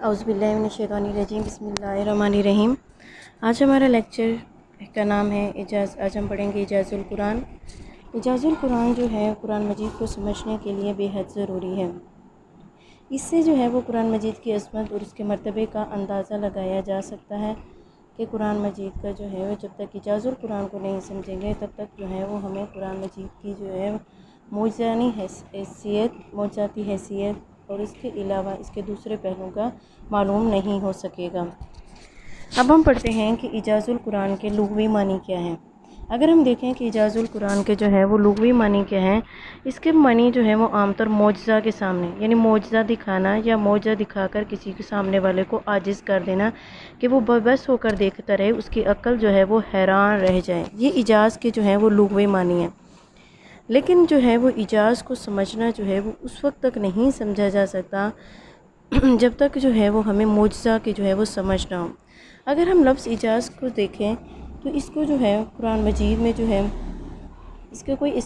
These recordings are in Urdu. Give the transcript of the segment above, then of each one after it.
اعوذ باللہ من الشیطان الرجیم، بسم اللہ الرحمن الرحیم۔ آج ہمارا لیکچر کا نام ہے آج ہم پڑھیں گے اعجاز القرآن۔ اعجاز القرآن جو ہے قرآن مجید کو سمجھنے کے لیے بے حد ضروری ہے۔ اس سے جو ہے وہ قرآن مجید کی عظمت اور اس کے مرتبے کا اندازہ لگایا جا سکتا ہے کہ قرآن مجید کا جو ہے وہ جب تک اعجاز القرآن کو نہیں سمجھیں گے تب تک جو ہے وہ ہمیں قرآن مجید کی جو ہے معجزاتی حیثیت اور اس کے علاوہ اس کے دوسرے پہلوؤں کا معلوم نہیں ہو سکے گا۔ اب ہم پڑھتے ہیں کہ اعجاز القرآن کے لغوی معنی کیا ہیں۔ اگر ہم دیکھیں کہ اعجاز القرآن کے جو ہے وہ لغوی معنی کیا ہیں، اس کے معنی جو ہے وہ عام طور معجزہ کے سامنے، یعنی معجزہ دکھانا یا معجزہ دکھا کر کسی کے سامنے والے کو عاجز کر دینا کہ وہ بس ہو کر دیکھتا رہے، اس کی عقل جو ہے وہ حیران رہ جائے، یہ اعجاز کے جو ہے وہ لغوی معنی ہیں۔ لیکن جو ہے وہ اعجاز کو سمجھنا جو ہے وہ اس وقت تک نہیں سمجھا جا سکتا جب تک جو ہے وہ ہمیں معجزہ کے جو ہے وہ سمجھنا ہو۔ اگر ہم لفظ اعجاز کو دیکھیں تو اس کو جو ہے قرآن مجید میں جو ہے اس کے کوئی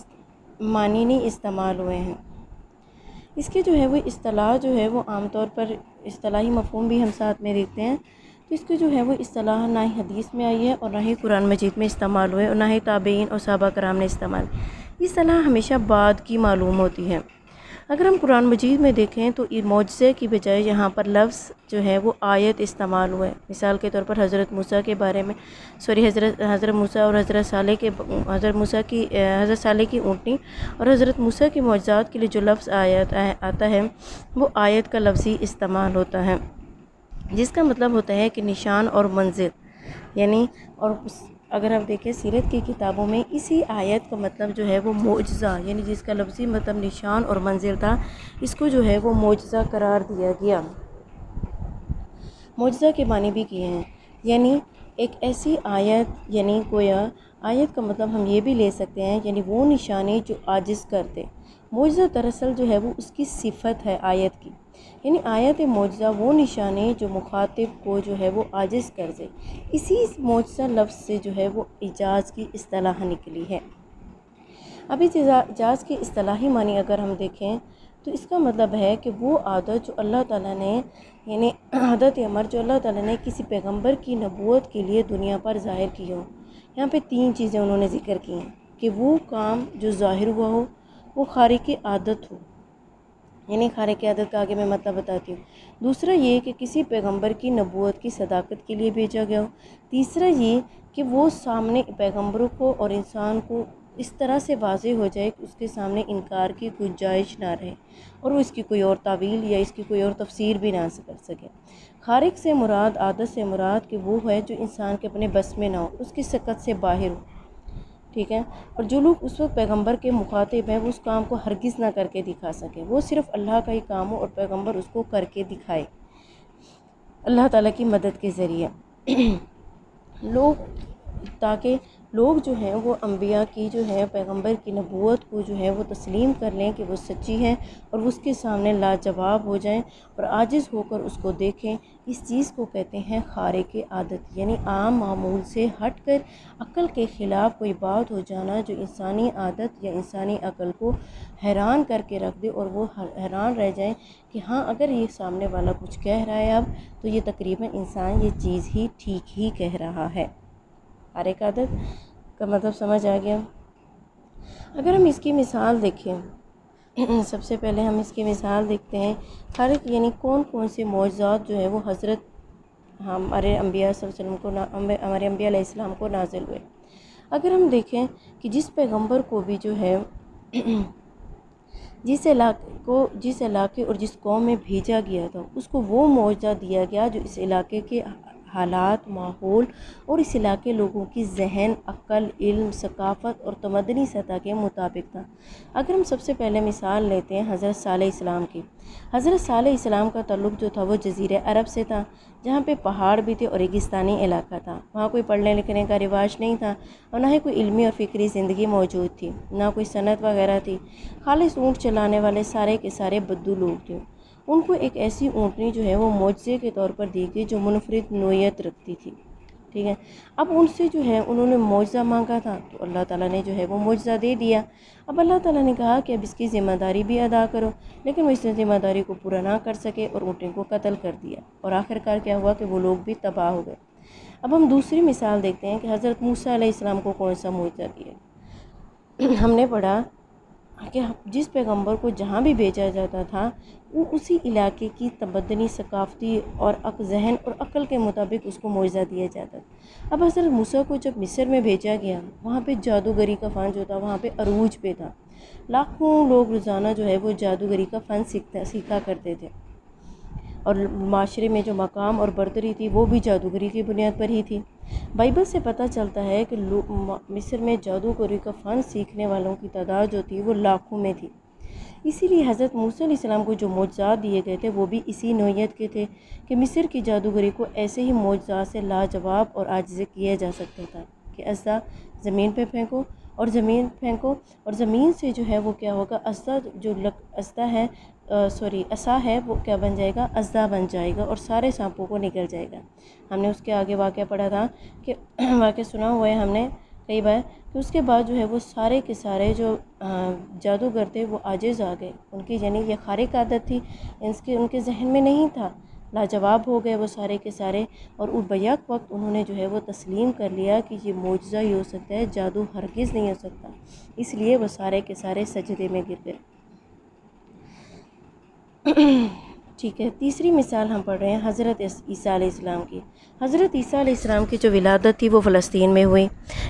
معنی نہیں استعمال ہوئے ہیں۔ اس کے جو ہے وہ اصطلاح جو ہے وہ عام طور پر اصطلاحی مفہوم بھی ہم ساتھ میں دیکھتے ہیں، تو اس کے جو ہے وہ اصطلاح نہ ہی حدیث میں آئی ہے اور نہ ہی قرآن مجید میں استعمال ہوئے اور نہ ہی تابعین اور صحابہ کرام نے استعمال۔ یہ اصطلاح ہمیشہ بعد کی معلوم ہوتی ہے۔ اگر ہم قرآن مجید میں دیکھیں تو معجزے کی بجائے یہاں پر لفظ جو ہے وہ آیت استعمال ہوئے۔ مثال کے طور پر حضرت موسیٰ کے بارے میں حضرت موسیٰ اور حضرت صالح کی اونٹنی اور حضرت موسیٰ کی معجزات کے لیے جو لفظ آیت آتا ہے وہ آیت کا لفظی استعمال ہوتا ہے، جس کا مطلب ہوتا ہے کہ نشان اور منزل، یعنی اور اگر آپ دیکھیں سیرت کی کتابوں میں اسی آیت کا مطلب جو ہے وہ معجزہ، یعنی جس کا لفظی مطلب نشان اور منزل تھا، اس کو جو ہے وہ معجزہ قرار دیا گیا۔ معجزہ کے معنی بھی کیے ہیں، یعنی ایک ایسی آیت، یعنی گویا آیت کا مطلب ہم یہ بھی لے سکتے ہیں یعنی وہ نشانی جو عاجز کر دے۔ معجزہ دراصل جو ہے وہ اس کی صفت ہے آیت کی، یعنی آیت معجزہ وہ نشانی جو مخاطب کو جو ہے وہ عاجز کر دے۔ اسی معجزہ لفظ سے جو ہے وہ اعجاز کی اصطلاح نکلی ہے۔ اب اعجاز کی اصطلاحی معنی اگر ہم دیکھیں تو اس کا مطلب ہے کہ وہ عادت جو اللہ تعالیٰ نے، یعنی عادت عمر جو اللہ تعالیٰ نے کسی پیغمبر کی نبوت کے لیے دنیا پر ظاہر کی ہو۔ یہاں پہ 3 چیزیں انہوں نے ذکر کی ہیں کہ وہ کام جو ظاہر ہوا ہو وہ خارق عادت ہو، یعنی خارق عادت کا آگے میں مطلب بتاتی ہوں۔ دوسرا یہ کہ کسی پیغمبر کی نبوت کی صداقت کے لیے بھیجا گیا ہو۔ تیسرا یہ کہ وہ سامنے پیغمبروں کو اور انسان کو اس طرح سے واضح ہو جائے کہ اس کے سامنے انکار کی گنجائش نہ رہے اور وہ اس کی کوئی اور تعویل یا اس کی کوئی اور تفسیر بھی نہ کر سکے۔ خارق سے مراد، عادت سے مراد کہ وہ ہے جو انسان کے اپنے بس میں نہ ہو، اس کی سکت سے باہر ہو، ٹھیک ہے، اور جو لوگ اس وقت پیغمبر کے مخاطب ہیں وہ اس کام کو ہرگز نہ کر کے دکھا سکیں، وہ صرف اللہ کا ہی کام ہو اور پیغمبر اس کو کر کے دکھائے اللہ تعالیٰ کی مدد کے ذریعے تاکہ لوگ جو ہیں وہ انبیاء کی جو ہے پیغمبر کی نبوت کو جو ہے وہ تسلیم کر لیں کہ وہ سچی ہے اور وہ اس کے سامنے لاجواب ہو جائیں اور عاجز ہو کر اس کو دیکھیں۔ اس چیز کو کہتے ہیں خارق عادت، یعنی عام معمول سے ہٹ کر عقل کے خلاف کوئی بات ہو جانا جو انسانی عادت یا انسانی عقل کو حیران کر کے رکھ دے اور وہ حیران رہ جائیں کہ ہاں اگر یہ سامنے والا کچھ کہہ رہا ہے اب تو یہ تقریباً انسان یہ چیز ہی ٹھیک ہی کہہ رہا ہے۔ خارق عادت کا مطلب سمجھ آ گیا۔ اگر ہم اس کی مثال دیکھیں، سب سے پہلے ہم اس کی مثال دیکھتے ہیں خارق یعنی کون کون سے معجزات جو ہے وہ حضرت ہمارے انبیاء صلی اللہ علیہ وسلم کو ہمارے انبیاء علیہ السلام کو نازل ہوئے۔ اگر ہم دیکھیں کہ جس پیغمبر کو بھی جو ہے جس علاقے اور جس قوم میں بھیجا گیا تھا اس کو وہ معجزہ دیا گیا جو اس علاقے کے حالات، ماحول اور اس علاقے لوگوں کی ذہن، عقل، علم، ثقافت اور تمدنی سطح کے مطابق تھا۔ اگر ہم سب سے پہلے مثال لیتے ہیں حضرت صالح السلام کی، حضرت صالح السلام کا تعلق جو تھا وہ جزیرہ عرب سے تھا، جہاں پہ پہاڑ بھی تھے اور ریگستانی علاقہ تھا۔ وہاں کوئی پڑھنے لکھنے کا رواج نہیں تھا اور نہ ہی کوئی علمی اور فکری زندگی موجود تھی، نہ کوئی صنعت وغیرہ تھی، خالص اونٹ چلانے والے سارے کے سارے بدو لوگ تھے۔ ان کو ایک ایسی اونٹنی جو ہے وہ معجزے کے طور پر دی گئی جو منفرد نوعیت رکھتی تھی، ٹھیک ہے. اب ان سے جو ہے انہوں نے معجزہ مانگا تھا تو اللہ تعالیٰ نے جو ہے وہ معجزہ دے دیا. اب اللہ تعالیٰ نے کہا کہ اب اس کی ذمہ داری بھی ادا کرو، لیکن وہ اس نے ذمہ داری کو پورا نہ کر سکے اور اونٹیں کو قتل کر دیا، اور آخر کار کیا ہوا کہ وہ لوگ بھی تباہ ہو گئے. اب ہم دوسری مثال دیکھتے ہیں کہ حضرت موسیٰ علیہ السلام کو کون سا معجزہ دیا. ہم نے پڑھا کہ جس پیغمبر کو جہاں بھی بھیجا جاتا تھا وہ اسی علاقے کی تمدنی، ثقافتی اور ذہن اور عقل کے مطابق اس کو معجزہ دیا جاتا تھا. اب حضرت موسیٰ کو جب مصر میں بھیجا گیا، وہاں پہ جادوگری کا فن جو تھا وہاں پہ عروج پہ تھا. لاکھوں لوگ روزانہ جو ہے وہ جادوگری کا فن سیکھا کرتے تھے، اور معاشرے میں جو مقام اور برتری تھی وہ بھی جادوگری کی بنیاد پر ہی تھی. بائبل سے پتہ چلتا ہے کہ مصر میں جادوگری کا فن سیکھنے والوں کی تعداد جو تھی وہ لاکھوں میں تھی. اسی لیے حضرت موسیٰ علیہ السلام کو جو معجزات دیے گئے تھے وہ بھی اسی نوعیت کے تھے کہ مصر کی جادوگری کو ایسے ہی معجزات سے لاجواب اور عاجز کیا جا سکتا تھا کہ اسا زمین پہ پھینکو اور زمین پھینکو، اور زمین سے جو ہے وہ کیا ہوگا، عصا ہے وہ کیا بن جائے گا، اژدھا بن جائے گا اور سارے سانپوں کو نکل جائے گا. ہم نے اس کے آگے واقعہ پڑھا تھا کہ واقعہ سنا ہوا ہے ہم نے کئی بار کہ اس کے بعد جو ہے وہ سارے کے سارے جو جادوگر تھے وہ عاجز آ گئے. ان کی یعنی یہ خارق عادت تھی، ان کے ذہن میں نہیں تھا، لاجواب ہو گئے وہ سارے کے سارے، اور بیک وقت انہوں نے جو ہے وہ تسلیم کر لیا کہ یہ معجزہ ہی ہو سکتا ہے، جادو ہرگز نہیں ہو سکتا. اس لیے وہ سارے کے سارے سجدے میں گر گئے. ٹھیک ہے. تیسری مثال ہم پڑھ رہے ہیں حضرت عیسیٰ علیہ السلام کی. حضرت عیسیٰ علیہ السلام کی جو ولادت تھی وہ فلسطین میں ہوئی.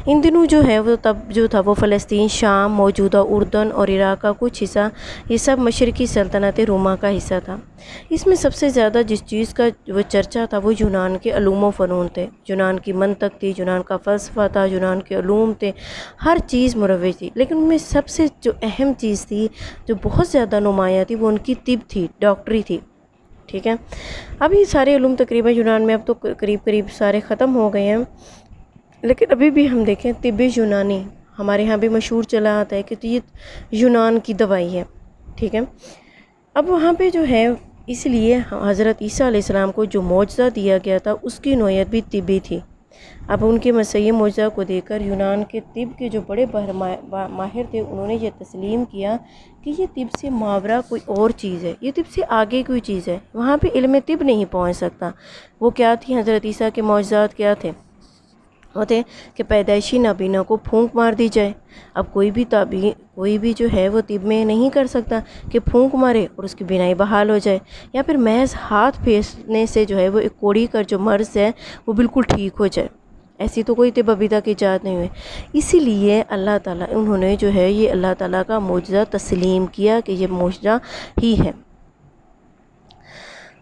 ان دنوں جو ہے وہ تب جو تھا وہ فلسطین، شام، موجودہ اردن اور عراق کا کچھ حصہ، یہ سب مشرقی سلطنت روما کا حصہ تھا. اس میں سب سے زیادہ جس چیز کا وہ چرچا تھا وہ یونان کے علوم و فنون تھے. یونان کی منطق تھی، یونان کا فلسفہ تھا، یونان کے علوم تھے، ہر چیز مروج تھی. لیکن ان میں سب سے جو اہم چیز تھی، جو بہت زیادہ نمایاں تھی، وہ ان کی طب تھی، ڈاکٹری تھی. ٹھیک ہے. اب یہ سارے علوم تقریباً یونان میں اب تو قریب سارے ختم ہو گئے ہیں، لیکن ابھی بھی ہم دیکھیں طب یونانی ہمارے ہاں بھی مشہور چلا آتا ہے کہ یہ یونان کی دوائی ہے. ٹھیک ہے. اب وہاں پہ جو ہے اس لیے حضرت عیسیٰ علیہ السلام کو جو معجزہ دیا گیا تھا اس کی نوعیت بھی طبی تھی. اب ان کے مسیح معجزہ کو دیکھ کر یونان کے طب کے جو بڑے ماہر تھے انہوں نے یہ تسلیم کیا کہ یہ طب سے ماورا کوئی اور چیز ہے، یہ طب سے آگے کوئی چیز ہے، وہاں پہ علم طب نہیں پہنچ سکتا. وہ کیا تھی حضرت عیسیٰ کے معجزات؟ کیا تھے؟ ہوتے کہ پیدائشی نابینا کو پھونک مار دی جائے. اب کوئی بھی جو ہے وہ طب میں نہیں کر سکتا کہ پھونک مارے اور اس کی بینائی بحال ہو جائے، یا پھر محض ہاتھ پھیرنے سے جو ہے وہ ایک کوڑی کا جو مرض ہے وہ بالکل ٹھیک ہو جائے. ایسی تو کوئی طب ابھی تک ایجاد نہیں ہوئی. اسی لیے اللہ تعالیٰ انہوں نے جو ہے یہ اللہ تعالیٰ کا معجزہ تسلیم کیا کہ یہ معجزہ ہی ہے.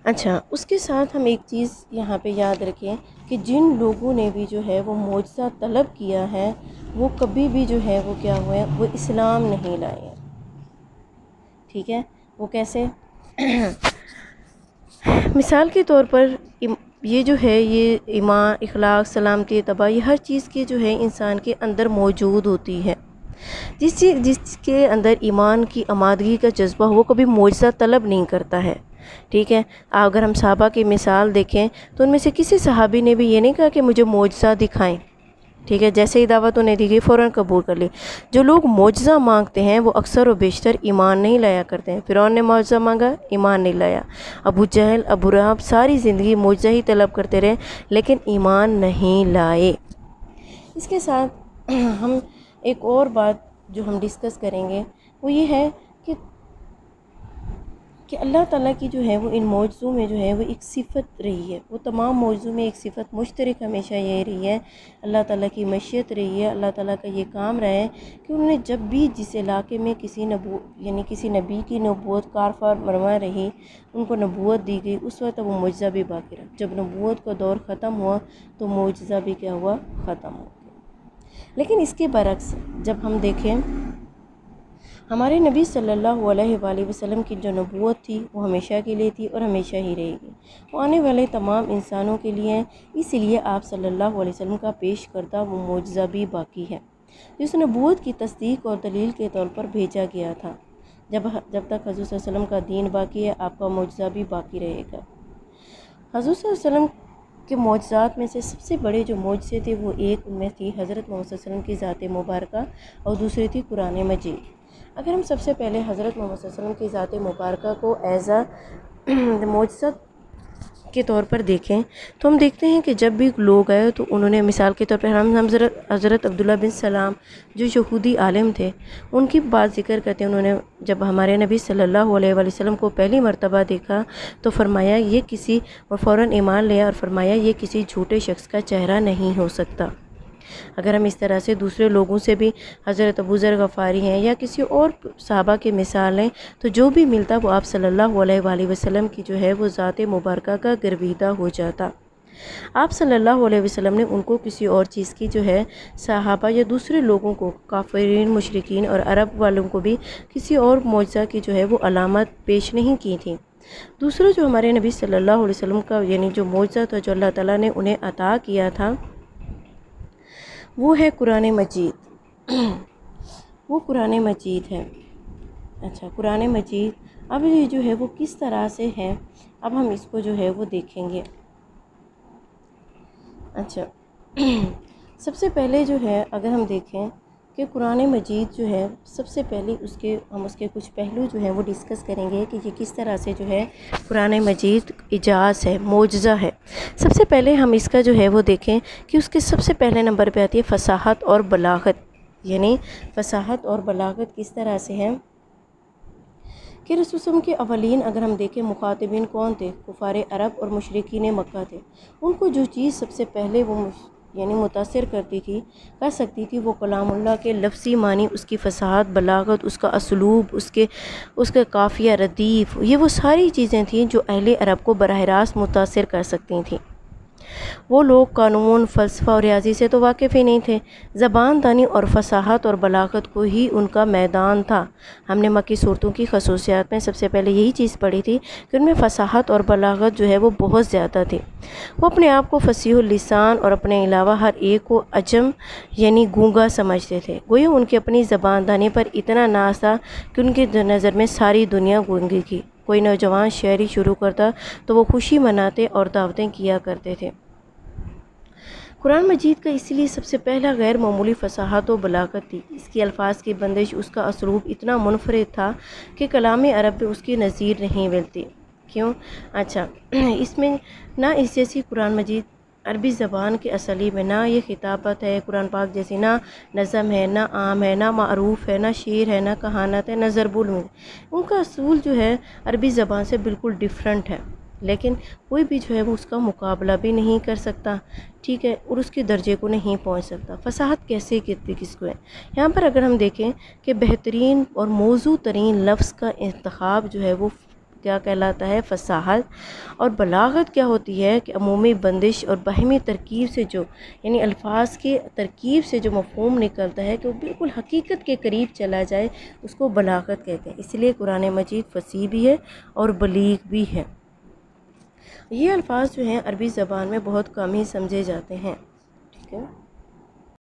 اچھا، اس کے ساتھ ہم ایک چیز یہاں پہ یاد رکھیں کہ جن لوگوں نے بھی جو ہے وہ معجزہ طلب کیا ہے وہ کبھی بھی جو ہے وہ کیا ہوئے، وہ اسلام نہیں لائے. ٹھیک ہے. وہ کیسے؟ مثال کے طور پر یہ جو ہے یہ ایمان، اخلاق، سلامتی، اتباع، یہ ہر چیز کی جو ہے انسان کے اندر موجود ہوتی ہے. جس کے اندر ایمان کی آمادگی کا جذبہ ہو وہ کبھی معجزہ طلب نہیں کرتا ہے. ٹھیک ہے. اگر ہم صحابہ کی مثال دیکھیں تو ان میں سے کسی صحابی نے بھی یہ نہیں کہا کہ مجھے معجزہ دکھائیں. ٹھیک ہے. جیسے ہی دعوت انہیں دی گئی فوراً قبول کر لی. جو لوگ معجزہ مانگتے ہیں وہ اکثر و بیشتر ایمان نہیں لایا کرتے ہیں. فرعون نے معجزہ مانگا، ایمان نہیں لایا. ابو جہل، ابو لہب ساری زندگی معجزہ ہی طلب کرتے رہے لیکن ایمان نہیں لائے. اس کے ساتھ ہم ایک اور بات جو ہم ڈسکس کریں گے وہ یہ ہے کہ اللہ تعالیٰ کی جو ہے وہ ان معجزوں میں جو ہے وہ ایک صفت رہی ہے. وہ تمام معجزوں میں ایک صفت مشترک ہمیشہ یہ رہی ہے، اللہ تعالیٰ کی مشیت رہی ہے. اللہ تعالیٰ کا یہ کام رہا ہے کہ انہوں نے جب بھی جس علاقے میں کسی نبی کی نبوت کار فرما رہی، ان کو نبوت دی گئی، اس وقت وہ معجزہ بھی باقی رہا. جب نبوت کا دور ختم ہوا تو معجزہ بھی کیا ہوا؟ ختم ہو گیا. لیکن اس کے برعکس جب ہم دیکھیں ہمارے نبی صلی اللہ علیہ وآلہ وسلم کی جو نبوت تھی وہ ہمیشہ کے لیے تھی اور ہمیشہ ہی رہے گی. وہ آنے والے تمام انسانوں کے لیے ہیں. اسی لیے آپ صلی اللہ علیہ وسلم کا پیش کردہ وہ معجزہ بھی باقی ہے جس نبوت کی تصدیق اور دلیل کے طور پر بھیجا گیا تھا. جب تک حضور صلی اللہ علیہ وسلم کا دین باقی ہے آپ کا معجزہ بھی باقی رہے گا. حضور صلی اللہ علیہ وسلم کہ معجزات میں سے سب سے بڑے جو معجزے تھے وہ ایک ان میں تھی حضرت محمد صلی اللہ علیہ وسلم کی ذات مبارکہ اور دوسری تھی قرآن مجید۔ اگر ہم سب سے پہلے حضرت محمد صلی اللہ علیہ وسلم کی ذات مبارکہ کو ایز معجزہ کے طور پر دیکھیں تو ہم دیکھتے ہیں کہ جب بھی لوگ آئے تو انہوں نے مثال کے طور پر ہم حضرت عبداللہ بن سلام جو یہودی عالم تھے ان کی بات ذکر کرتے ہیں۔ انہوں نے جب ہمارے نبی صلی اللہ علیہ وآلہ وسلم کو پہلی مرتبہ دیکھا تو فرمایا یہ کسی، اور فوراً ایمان لیا اور فرمایا یہ کسی جھوٹے شخص کا چہرہ نہیں ہو سکتا۔ اگر ہم اس طرح سے دوسرے لوگوں سے بھی حضرت ابو ذر غفاری ہیں یا کسی اور صحابہ کی مثال لیں تو جو بھی ملتا وہ آپ صلی اللہ علیہ وآلہ وسلم کی جو ہے وہ ذات مبارکہ کا گرویدہ ہو جاتا۔ آپ صلی اللہ علیہ وسلم نے ان کو کسی اور چیز کی جو ہے صحابہ یا دوسرے لوگوں کو، کافرین، مشرکین اور عرب والوں کو بھی کسی اور معجزہ کی جو ہے وہ علامت پیش نہیں کی تھی۔ دوسرا جو ہمارے نبی صلی اللہ علیہ وسلم کا یعنی جو معجزہ تھا جو اللہ تعالیٰ نے انہیں عطا کیا تھا وہ ہے قرآن مجید۔ وہ قرآن مجید ہے۔ اچھا، قرآن مجید اب یہ جو ہے وہ کس طرح سے ہے، اب ہم اس کو جو ہے وہ دیکھیں گے۔ اچھا، سب سے پہلے جو ہے اگر ہم دیکھیں کہ قرآن مجید جو ہے سب سے پہلے ہم اس کے کچھ پہلو جو ہیں وہ ڈسکس کریں گے کہ یہ کس طرح سے جو ہے قرآن مجید اعجاز ہے، معجزہ ہے۔ سب سے پہلے ہم اس کا جو ہے وہ دیکھیں کہ اس کے سب سے پہلے نمبر پہ آتی ہے فصاحت اور بلاغت، یعنی فصاحت اور بلاغت کس طرح سے ہے کہ رسول صلی اللہ علیہ وسلم کے اولین اگر ہم دیکھیں مخاطبین کون تھے، کفار عرب اور مشرکین مکہ تھے۔ ان کو جو چیز سب سے پہلے وہ یعنی متاثر کرتی تھی، کر سکتی تھی، وہ کلام اللہ کے لفظی معنی، اس کی فصاحت، بلاغت، اس کا اسلوب، اس کا قافیہ، ردیف، یہ وہ ساری چیزیں تھیں جو اہل عرب کو براہ راست متاثر کر سکتی تھیں۔ وہ لوگ قانون، فلسفہ اور ریاضی سے تو واقف ہی نہیں تھے، زبان دانی اور فصاحت اور بلاغت کو ہی ان کا میدان تھا۔ ہم نے مکی صورتوں کی خصوصیات میں سب سے پہلے یہی چیز پڑھی تھی کہ ان میں فصاحت اور بلاغت جو ہے وہ بہت زیادہ تھی۔ وہ اپنے آپ کو فصیح اللسان اور اپنے علاوہ ہر ایک کو عجم یعنی گونگا سمجھتے تھے، گویا ان کی اپنی زبان دانی پر اتنا ناز تھا کہ ان کی نظر میں ساری دنیا گونگی تھی۔ کوئی نوجوان شاعری شروع کرتا تو وہ خوشی مناتے اور دعوتیں کیا کرتے تھے۔ قرآن مجید کا اسی لیے سب سے پہلا غیر معمولی فصاحت و بلاغت تھی۔ اس کی الفاظ کی بندش، اس کا اسلوب اتنا منفرد تھا کہ کلام عرب میں اس کی نظیر نہیں ملتی۔ کیوں؟ اچھا، اس میں نہ اس جیسی قرآن مجید عربی زبان کے اسالیب میں، نہ یہ خطابت ہے قرآن پاک جیسی، نہ نظم ہے، نہ عام ہے، نہ معروف ہے، نہ شعر ہے، نہ کہانت ہے، نہ ضرب العمود۔ ان کا اصول جو ہے عربی زبان سے بالکل ڈیفرنٹ ہے، لیکن کوئی بھی جو ہے وہ اس کا مقابلہ بھی نہیں کر سکتا، ٹھیک ہے، اور اس کے درجے کو نہیں پہنچ سکتا۔ فصاحت کیسے کہتے کس کو ہے؟ یہاں پر اگر ہم دیکھیں کہ بہترین اور موزوں ترین لفظ کا انتخاب جو ہے وہ کیا کہلاتا ہے؟ فصاحت۔ اور بلاغت کیا ہوتی ہے کہ عمومی بندش اور باہمی ترکیب سے جو یعنی الفاظ کی ترکیب سے جو مفہوم نکلتا ہے کہ وہ بالکل حقیقت کے قریب چلا جائے، اس کو بلاغت کہتے ہیں۔ اس لیے قرآن مجید فصیح بھی ہے اور بلیغ بھی ہے۔ یہ الفاظ جو ہیں عربی زبان میں بہت کم ہی سمجھے جاتے ہیں، ٹھیک ہے۔